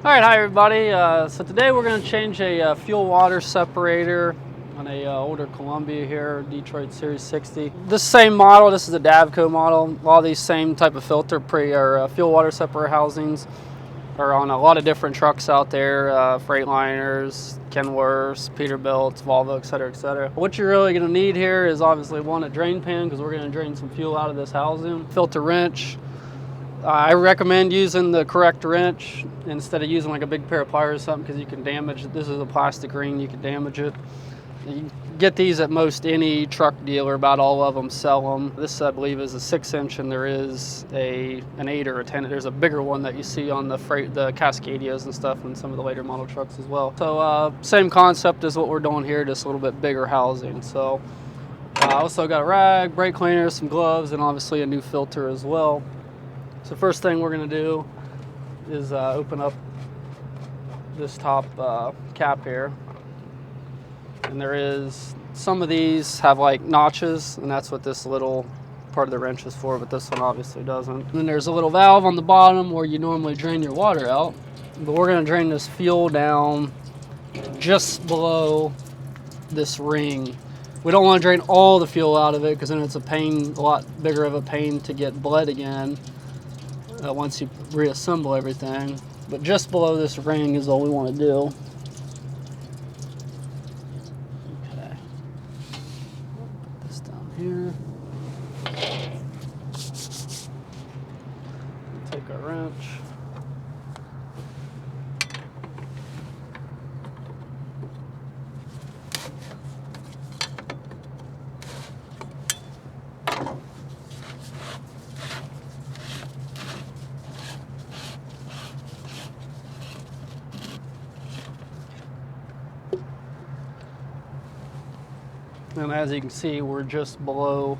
All right, hi everybody. So today we're going to change a fuel water separator on a older Columbia here, Detroit Series 60. This same model, this is a Davco model. All these same type of filter fuel water separator housings are on a lot of different trucks out there, Freightliners, Kenworths, Peterbilts, Volvo, etc., etc. What you're really going to need here is obviously a drain pan, because we're going to drain some fuel out of this housing. Filter wrench. I recommend using the correct wrench instead of using like a big pair of pliers or something, because you can damage it. This is a plastic ring, you can damage it. You can get these at most any truck dealer, about all of them sell them. This I believe is a 6-inch, and there is an 8 or a 10. There's a bigger one that you see on the Cascadias and stuff, and some of the later model trucks as well. So same concept as what we're doing here, just a little bit bigger housing. So I also got a rag, brake cleaner, some gloves, and obviously a new filter as well. So first thing we're going to do is open up this top cap here. And there is, some of these have like notches, and that's what this little part of the wrench is for, but this one obviously doesn't. And then there's a little valve on the bottom where you normally drain your water out. But we're going to drain this fuel down just below this ring. We don't want to drain all the fuel out of it, because then it's a lot bigger of a pain to get bled again. Once you reassemble everything. But just below this ring is all we want to do. Okay. Put this down here. Take our wrench. And as you can see, we're just below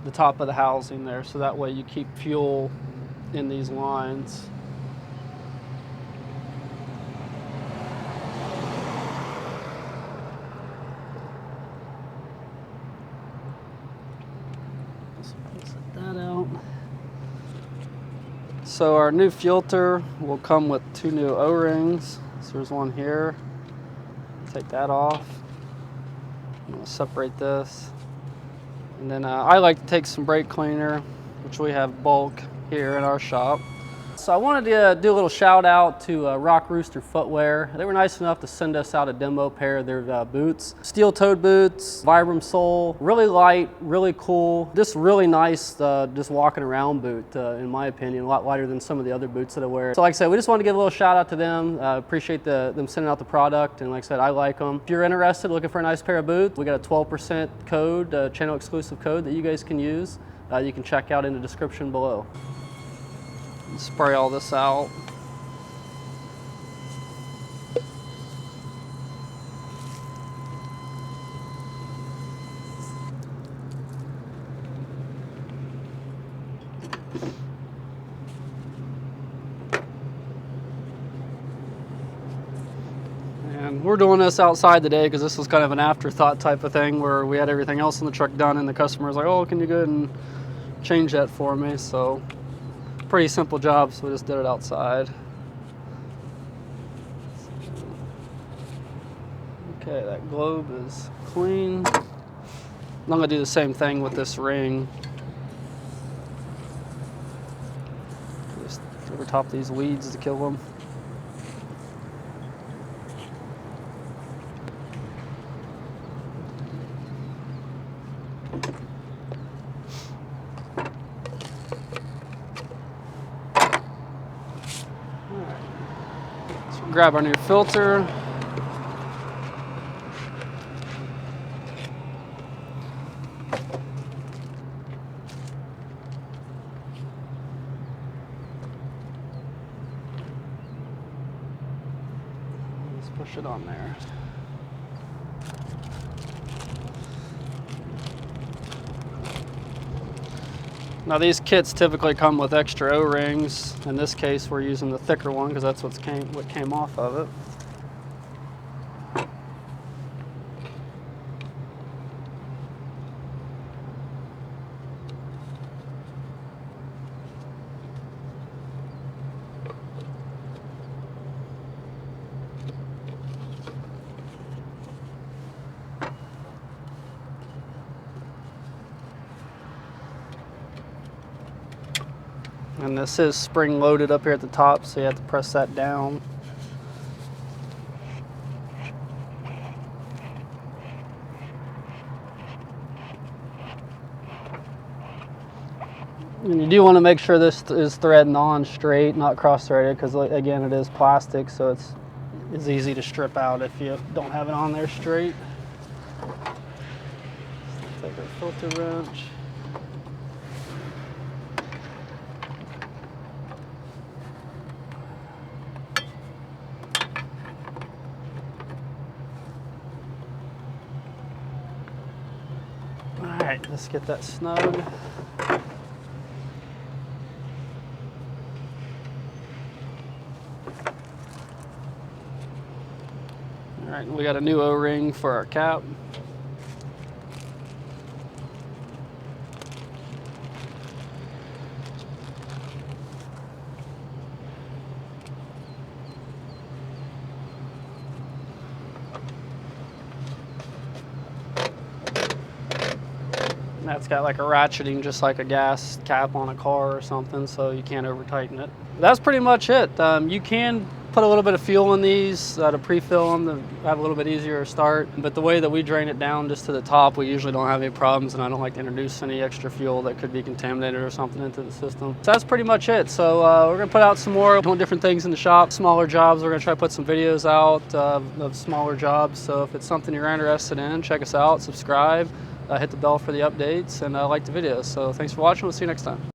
the top of the housing there, so that way you keep fuel in these lines. Set that out. So our new filter will come with 2 new O-rings. So there's one here. Take that off. I'm going to separate this, and then I like to take some brake cleaner, which we have bulk here in our shop. So I wanted to do a little shout out to Rock Rooster Footwear. They were nice enough to send us out a demo pair of their boots. Steel-toed boots, Vibram sole, really light, really cool, just really nice just walking around boot, in my opinion, a lot lighter than some of the other boots that I wear. So like I said, we just wanted to give a little shout out to them. Appreciate them sending out the product, and like I said, I like them. If you're interested, looking for a nice pair of boots, we got a 12% code, channel exclusive code that you guys can use. You can check out in the description below. Spray all this out. And we're doing this outside today because this was kind of an afterthought type of thing, where we had everything else in the truck done, and the customer was like, oh, can you go ahead and change that for me? So pretty simple job, so we just did it outside. Okay, that globe is clean. I'm gonna do the same thing with this ring. Just over top these weeds to kill them. Grab our new filter. Let's push it on there. Now these kits typically come with extra O-rings. In this case, we're using the thicker one because that's what came off of it. And this is spring loaded up here at the top, so you have to press that down. And you do want to make sure this is threading on straight, not cross-threaded, because again, it is plastic, so it's easy to strip out if you don't have it on there straight. Take our filter wrench. All right, let's get that snug. All right, we got a new O-ring for our cap. That's got like a ratcheting just like a gas cap on a car or something, so you can't over tighten it. That's pretty much it. You can put a little bit of fuel in these to pre-fill them to have a little bit easier start, but the way that we drain it down just to the top, we usually don't have any problems, and I don't like to introduce any extra fuel that could be contaminated or something into the system. So that's pretty much it. So we're gonna put out some more doing different things in the shop, smaller jobs. We're gonna try to put some videos out of smaller jobs. So if it's something you're interested in, check us out, subscribe, hit the bell for the updates, and like the videos. So thanks for watching. We'll see you next time.